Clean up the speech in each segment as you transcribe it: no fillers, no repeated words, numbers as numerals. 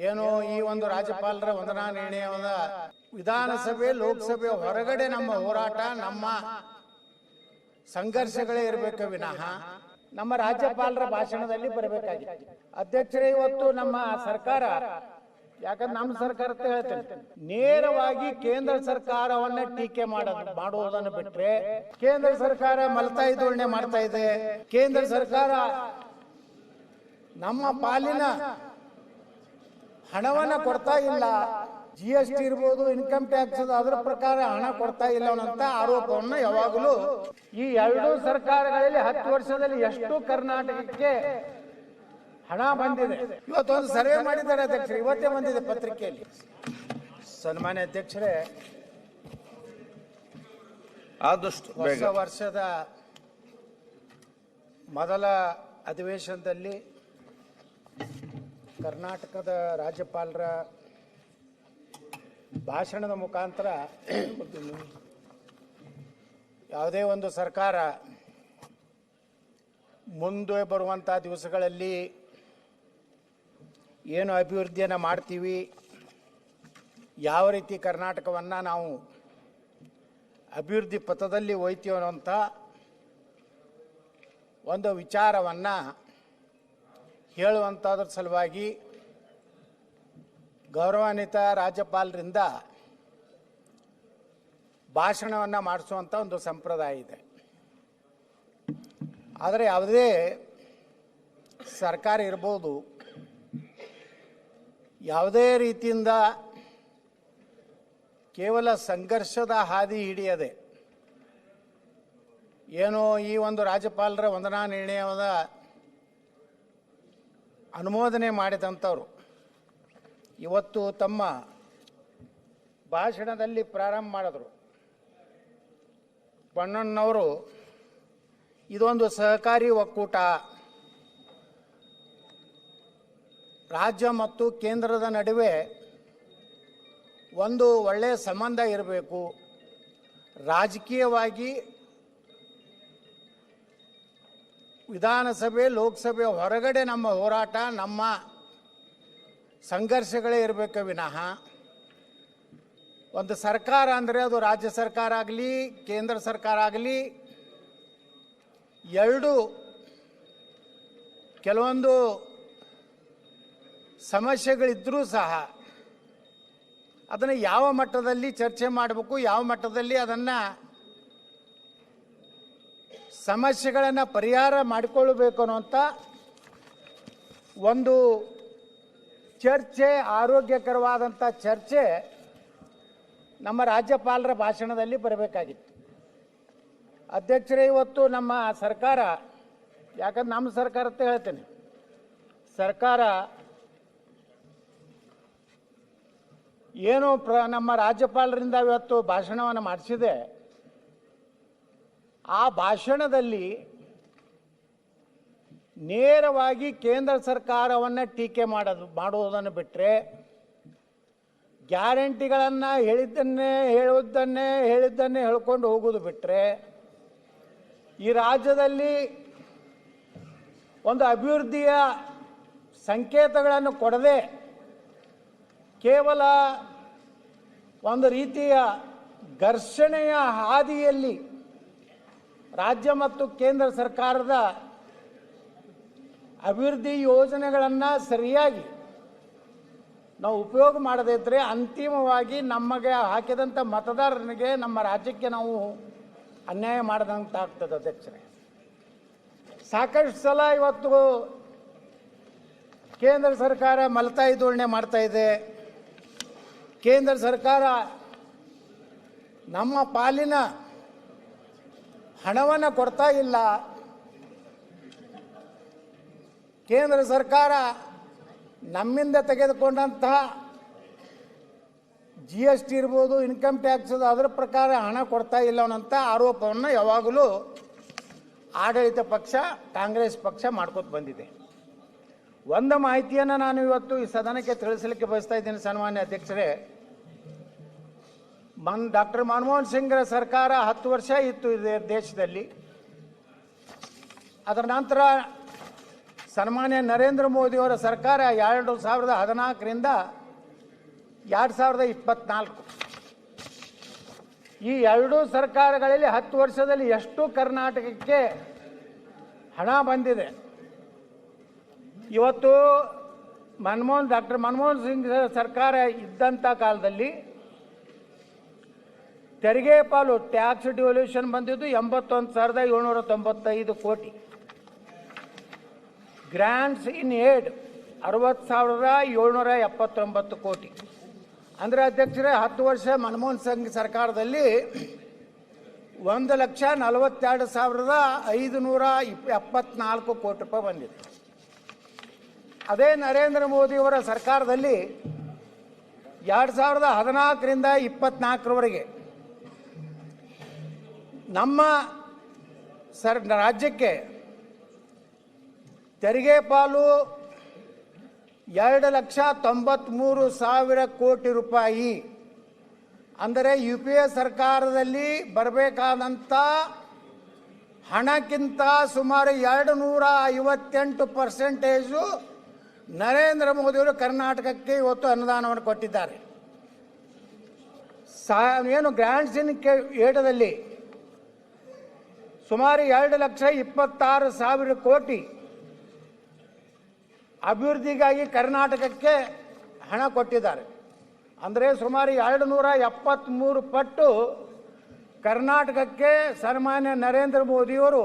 ಏನು ಈ ಒಂದು ರಾಜ್ಯಪಾಲರ ವಂದನಾ ನಿರ್ಣಯದ ವಿಧಾನಸಭೆ ಲೋಕಸಭೆ ಹೊರಗಡೆ ನಮ್ಮ ಹೋರಾಟ ನಮ್ಮ ಸಂಘರ್ಷಗಳೇ ಇರಬೇಕು ವಿನಃ ನಮ್ಮ ರಾಜ್ಯಪಾಲರ ಭಾಷಣದಲ್ಲಿ ಬರಬೇಕಾಗಿತ್ತು. ಅಧ್ಯಕ್ಷರೇ, ಇವತ್ತು ನಮ್ಮ ಸರ್ಕಾರ, ಯಾಕಂದ್ರೆ ನಮ್ಮ ಸರ್ಕಾರ ಅಂತ ಹೇಳ್ತೇನೆ, ನೇರವಾಗಿ ಕೇಂದ್ರ ಸರ್ಕಾರವನ್ನ ಟೀಕೆ ಮಾಡುವುದನ್ನು ಬಿಟ್ರೆ, ಕೇಂದ್ರ ಸರ್ಕಾರ ಮಲತಾಯಿ ಧೋರಣೆ ಮಾಡ್ತಾ ಇದೆ. ಕೇಂದ್ರ ಸರ್ಕಾರ ನಮ್ಮ ಪಾಲಿನ ಹಣವನ್ನ ಕೊಡ್ತಾ ಇಲ್ಲ, GST ಇರ್ಬೋದು, ಇನ್ಕಮ್ ಟ್ಯಾಕ್ಸ್ ಅದರ ಪ್ರಕಾರ ಹಣ ಕೊಡ್ತಾ ಇಲ್ಲ ಅನ್ನೋಂತ ಆರೋಪವನ್ನು ಯಾವಾಗಲೂ ಈ ಎರಡೂ ಸರ್ಕಾರಗಳಲ್ಲಿ 10 ವರ್ಷದಲ್ಲಿ ಎಷ್ಟು ಕರ್ನಾಟಕಕ್ಕೆ ಹಣ ಬಂದಿದೆ. ಇವತ್ತೊಂದು ಸರ್ವೆ ಮಾಡಿದ್ದಾರೆ ಅಧ್ಯಕ್ಷರು, ಇವತ್ತೇ ಬಂದಿದೆ ಪತ್ರಿಕೆಯಲ್ಲಿ. ಸನ್ಮಾನ್ಯ ಅಧ್ಯಕ್ಷರೇ, ಆದಷ್ಟು ಹೊಸ ವರ್ಷದ ಮೊದಲ ಅಧಿವೇಶನದಲ್ಲಿ ಕರ್ನಾಟಕದ ರಾಜ್ಯಪಾಲರ ಭಾಷಣದ ಮುಖಾಂತರ ಯಾವುದೇ ಒಂದು ಸರ್ಕಾರ ಮುಂದೆ ಬರುವಂಥ ದಿವಸಗಳಲ್ಲಿ ಏನು ಅಭಿವೃದ್ಧಿಯನ್ನು ಮಾಡ್ತೀವಿ, ಯಾವ ರೀತಿ ಕರ್ನಾಟಕವನ್ನು ನಾವು ಅಭಿವೃದ್ಧಿ ಪಥದಲ್ಲಿ ಒಯ್ತೀವಿ ಅನ್ನೋಂಥ ಒಂದು ವಿಚಾರವನ್ನು ಹೇಳುವಂಥದ್ರ ಸಲುವಾಗಿ ಗೌರವಾನ್ವಿತ ರಾಜ್ಯಪಾಲರಿಂದ ಭಾಷಣವನ್ನು ಮಾಡಿಸುವಂಥ ಒಂದು ಸಂಪ್ರದಾಯ ಇದೆ. ಆದರೆ ಯಾವುದೇ ಸರ್ಕಾರ ಇರ್ಬೋದು, ಯಾವುದೇ ರೀತಿಯಿಂದ ಕೇವಲ ಸಂಘರ್ಷದ ಹಾದಿ ಹಿಡಿಯದೆ ಏನೋ ಈ ಒಂದು ರಾಜ್ಯಪಾಲರ ವಂದನಾ ನಿರ್ಣಯದ ಅನುಮೋದನೆ ಮಾಡಿದಂಥವ್ರು ಇವತ್ತು ತಮ್ಮ ಭಾಷಣದಲ್ಲಿ ಪ್ರಾರಂಭ ಮಾಡಿದ್ರು. ಬಣ್ಣಣ್ಣವರು ಇದೊಂದು ಸಹಕಾರಿ ಒಕ್ಕೂಟ, ರಾಜ್ಯ ಮತ್ತು ಕೇಂದ್ರದ ನಡುವೆ ಒಂದು ಒಳ್ಳೆಯ ಸಂಬಂಧ ಇರಬೇಕು, ರಾಜಕೀಯವಾಗಿ ವಿಧಾನಸಭೆ ಲೋಕಸಭೆ ಹೊರಗಡೆ ನಮ್ಮ ಹೋರಾಟ ನಮ್ಮ ಸಂಘರ್ಷಗಳೇ ಇರಬೇಕು ವಿನಃ ಒಂದು ಸರ್ಕಾರ ಅಂದರೆ ಅದು ರಾಜ್ಯ ಸರ್ಕಾರ ಆಗಲಿ ಕೇಂದ್ರ ಸರ್ಕಾರ ಆಗಲಿ, ಎರಡು ಕೆಲವೊಂದು ಸಮಸ್ಯೆಗಳಿದ್ದರೂ ಸಹ ಅದನ್ನು ಯಾವ ಮಟ್ಟದಲ್ಲಿ ಚರ್ಚೆ ಮಾಡಬೇಕು, ಯಾವ ಮಟ್ಟದಲ್ಲಿ ಅದನ್ನು ಸಮಸ್ಯೆಗಳನ್ನು ಪರಿಹಾರ ಮಾಡಿಕೊಳ್ಳಬೇಕು ಅನ್ನುವಂಥ ಒಂದು ಚರ್ಚೆ, ಆರೋಗ್ಯಕರವಾದಂಥ ಚರ್ಚೆ ನಮ್ಮ ರಾಜ್ಯಪಾಲರ ಭಾಷಣದಲ್ಲಿ ಬರಬೇಕಾಗಿತ್ತು. ಅಧ್ಯಕ್ಷರೇ, ಇವತ್ತು ನಮ್ಮ ಸರ್ಕಾರ, ಯಾಕಂದ್ರೆ ನಮ್ಮ ಸರ್ಕಾರ ಅಂತ ಹೇಳ್ತೇನೆ, ಸರ್ಕಾರ ಏನು ನಮ್ಮ ರಾಜ್ಯಪಾಲರಿಂದ ಇವತ್ತು ಭಾಷಣವನ್ನು ಮಾಡಿಸಿದೆ, ಆ ಭಾಷಣದಲ್ಲಿ ನೇರವಾಗಿ ಕೇಂದ್ರ ಸರ್ಕಾರವನ್ನು ಟೀಕೆ ಮಾಡುವುದನ್ನು ಬಿಟ್ಟರೆ, ಗ್ಯಾರಂಟಿಗಳನ್ನು ಹೇಳಿದ್ದನ್ನೇ ಹೇಳ್ಕೊಂಡು ಹೋಗೋದು ಬಿಟ್ಟರೆ, ಈ ರಾಜ್ಯದಲ್ಲಿ ಒಂದು ಅಭಿವೃದ್ಧಿಯ ಸಂಕೇತಗಳನ್ನು ಕೊಡದೆ ಕೇವಲ ಒಂದು ರೀತಿಯ ಘರ್ಷಣೆಯ ಹಾದಿಯಲ್ಲಿ ರಾಜ್ಯ ಮತ್ತು ಕೇಂದ್ರ ಸರ್ಕಾರದ ಅಭಿವೃದ್ಧಿ ಯೋಜನೆಗಳನ್ನು ಸರಿಯಾಗಿ ನಾವು ಉಪಯೋಗ ಮಾಡದೇ ಇದ್ದರೆ ಅಂತಿಮವಾಗಿ ನಮಗೆ ಹಾಕಿದಂಥ ಮತದಾರನಿಗೆ, ನಮ್ಮ ರಾಜ್ಯಕ್ಕೆ ನಾವು ಅನ್ಯಾಯ ಮಾಡಿದಂತ ಆಗ್ತದೆ. ಅಧ್ಯಕ್ಷರೇ, ಸಾಕಷ್ಟು ಸಲ ಇವತ್ತು ಕೇಂದ್ರ ಸರ್ಕಾರ ಮಲತಾಯಿ ಧೋರಣೆ ಮಾಡ್ತಾ ಇದೆ. ಕೇಂದ್ರ ಸರ್ಕಾರ ನಮ್ಮ ಪಾಲಿನ ಹಣವನ್ನು ಕೊಡ್ತಾ ಇಲ್ಲ. ಕೇಂದ್ರ ಸರ್ಕಾರ ನಮ್ಮಿಂದ ತೆಗೆದುಕೊಂಡಂತಹ GST ಇರ್ಬೋದು, ಇನ್ಕಮ್ ಟ್ಯಾಕ್ಸ್ ಅದರ ಪ್ರಕಾರ ಹಣ ಕೊಡ್ತಾ ಇಲ್ಲ ಅನ್ನೋಂಥ ಆರೋಪವನ್ನು ಯಾವಾಗಲೂ ಆಡಳಿತ ಪಕ್ಷ ಕಾಂಗ್ರೆಸ್ ಪಕ್ಷ ಮಾಡ್ಕೊತ ಬಂದಿದೆ. ಒಂದು ಮಾಹಿತಿಯನ್ನು ನಾನು ಇವತ್ತು ಈ ಸದನಕ್ಕೆ ತಿಳಿಸಲಿಕ್ಕೆ ಬಯಸ್ತಾ ಇದ್ದೀನಿ. ಸನ್ಮಾನ್ಯ ಅಧ್ಯಕ್ಷರೇ, ಡಾಕ್ಟರ್ ಮನಮೋಹನ್ ಸಿಂಗ್ರ ಸರ್ಕಾರ 10 ವರ್ಷ ಇತ್ತು ದೇಶದಲ್ಲಿ. ಅದರ ನಂತರ ಸನ್ಮಾನ್ಯ ನರೇಂದ್ರ ಮೋದಿಯವರ ಸರ್ಕಾರ 2014ರಿಂದ 2024 ಈ ಎರಡೂ ಸರ್ಕಾರಗಳಲ್ಲಿ 10 ವರ್ಷದಲ್ಲಿ ಎಷ್ಟು ಕರ್ನಾಟಕಕ್ಕೆ ಹಣ ಬಂದಿದೆ. ಇವತ್ತು ಡಾಕ್ಟರ್ ಮನಮೋಹನ್ ಸಿಂಗ್ ಸರ್ಕಾರ ಇದ್ದಂಥ ಕಾಲದಲ್ಲಿ ತೆರಿಗೆ ಪಾಲು ಟ್ಯಾಕ್ಸ್ ಡಿವಲ್ಯೂಷನ್ ಬಂದಿದ್ದು 81,795 ಕೋಟಿ. ಗ್ರಾಂಟ್ಸ್ ಇನ್ ಏಡ್ 60,779 ಕೋಟಿ. ಅಂದರೆ ಅಧ್ಯಕ್ಷರೇ 10 ವರ್ಷ ಮನಮೋಹನ್ ಸಿಂಗ್ ಸರ್ಕಾರದಲ್ಲಿ 1,42,574 ಕೋಟಿ ರೂಪಾಯಿ ಬಂದಿದೆ. ಅದೇ ನರೇಂದ್ರ ಮೋದಿಯವರ ಸರ್ಕಾರದಲ್ಲಿ 2014ರಿಂದ 2024ರವರೆಗೆ ನಮ್ಮ ರಾಜ್ಯಕ್ಕೆ ತೆರಿಗೆ ಪಾಲು 2,93,000 ಕೋಟಿ ರೂಪಾಯಿ. ಅಂದರೆ UPA ಸರ್ಕಾರದಲ್ಲಿ ಬರಬೇಕಾದಂಥ ಹಣಕ್ಕಿಂತ ಸುಮಾರು 258% ನರೇಂದ್ರ ಮೋದಿಯವರು ಕರ್ನಾಟಕಕ್ಕೆ ಇವತ್ತು ಅನುದಾನವನ್ನು ಕೊಟ್ಟಿದ್ದಾರೆ. ಏನು ಗ್ರಾಂಟ್ಸ್ ಇನ್ ಏಡದಲ್ಲಿ ಸುಮಾರು 2,26,000 ಕೋಟಿ ಅಭಿವೃದ್ಧಿಗಾಗಿ ಕರ್ನಾಟಕಕ್ಕೆ ಹಣ ಕೊಟ್ಟಿದ್ದಾರೆ. ಅಂದರೆ ಸುಮಾರು 273 ಪಟ್ಟು ಕರ್ನಾಟಕಕ್ಕೆ ಸನ್ಮಾನ್ಯ ನರೇಂದ್ರ ಮೋದಿಯವರು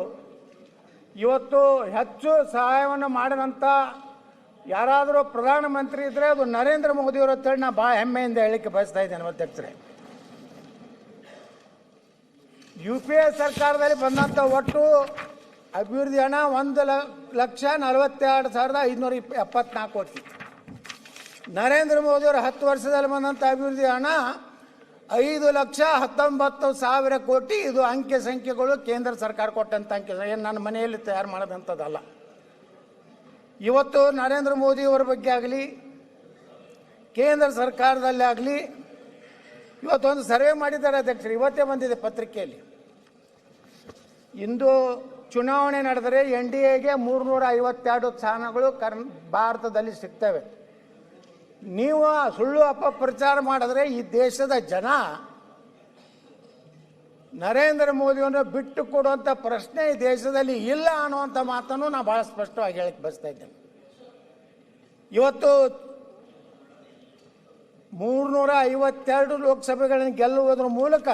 ಇವತ್ತು ಹೆಚ್ಚು ಸಹಾಯವನ್ನು ಮಾಡಿದಂಥ ಯಾರಾದರೂ ಪ್ರಧಾನಮಂತ್ರಿ ಇದ್ದರೆ ಅದು ನರೇಂದ್ರ ಮೋದಿಯವರು ಅಂತೇಳಿ ನಾನು ಭಾಳ ಹೆಮ್ಮೆಯಿಂದ ಹೇಳಲಿಕ್ಕೆ ಬಯಸ್ತಾ ಇದ್ದೇನೆ ಅಧ್ಯಕ್ಷರೇ. UPA ಸರ್ಕಾರದಲ್ಲಿ ಬಂದಂಥ ಒಟ್ಟು ಅಭಿವೃದ್ಧಿ ಹಣ 1,42,574 ಕೋಟಿ. ನರೇಂದ್ರ ಮೋದಿಯವರು 10 ವರ್ಷದಲ್ಲಿ ಬಂದಂಥ ಅಭಿವೃದ್ಧಿ ಹಣ 5,19,000 ಕೋಟಿ. ಇದು ಅಂಕೆ ಸಂಖ್ಯೆಗಳು ಕೇಂದ್ರ ಸರ್ಕಾರ ಕೊಟ್ಟಂಥ ಅಂಕೆ, ಏನು ನನ್ನ ಮನೆಯಲ್ಲಿ ತಯಾರು ಮಾಡೋದಂಥದ್ದಲ್ಲ. ಇವತ್ತು ನರೇಂದ್ರ ಮೋದಿಯವರ ಬಗ್ಗೆ ಆಗಲಿ ಕೇಂದ್ರ ಸರ್ಕಾರದಲ್ಲಿ ಆಗಲಿ ಇವತ್ತೊಂದು ಸರ್ವೆ ಮಾಡಿದ್ದಾರೆ ಅಧ್ಯಕ್ಷರು, ಇವತ್ತೇ ಬಂದಿದೆ ಪತ್ರಿಕೆಯಲ್ಲಿ. ಇಂದು ಚುನಾವಣೆ ನಡೆದರೆ NDAಗೆ 352 ಸ್ಥಾನಗಳು ಭಾರತದಲ್ಲಿ ಸಿಗ್ತವೆ. ನೀವು ಸುಳ್ಳು ಅಪಪ್ರಚಾರ ಮಾಡಿದ್ರೆ ಈ ದೇಶದ ಜನ ನರೇಂದ್ರ ಮೋದಿಯನ್ನು ಬಿಟ್ಟು ಕೊಡುವಂಥ ಪ್ರಶ್ನೆ ಈ ದೇಶದಲ್ಲಿ ಇಲ್ಲ ಅನ್ನುವಂಥ ಮಾತನ್ನು ನಾನು ಭಾಳ ಸ್ಪಷ್ಟವಾಗಿ ಹೇಳಕ್ಕೆ ಬಯಸ್ತಾ ಇದ್ದೇನೆ. ಇವತ್ತು 352 ಲೋಕಸಭೆಗಳನ್ನು ಗೆಲ್ಲುವುದರ ಮೂಲಕ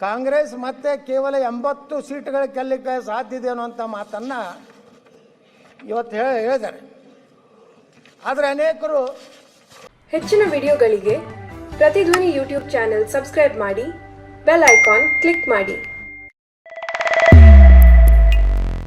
ಕಾಂಗ್ರೆಸ್ ಮತ್ತೆ ಕೇವಲ 80 ಸೀಟ್ಗಳು ಗೆಲ್ಲಲಿಕ್ಕೆ ಸಾಧ್ಯ ಇದೆ ಅನ್ನುವಂಥ ಮಾತನ್ನು ಇವತ್ತು ಹೇಳಿದ್ದಾರೆ. ಆದರೆ ಅನೇಕರು ಹೆಚ್ಚಿನ ವಿಡಿಯೋಗಳಿಗೆ ಪ್ರತಿಧ್ವನಿ ಯೂಟ್ಯೂಬ್ ಚಾನೆಲ್ ಸಬ್ಸ್ಕ್ರೈಬ್ ಮಾಡಿ, ಬೆಲ್ ಐಕಾನ್ ಕ್ಲಿಕ್ ಮಾಡಿ.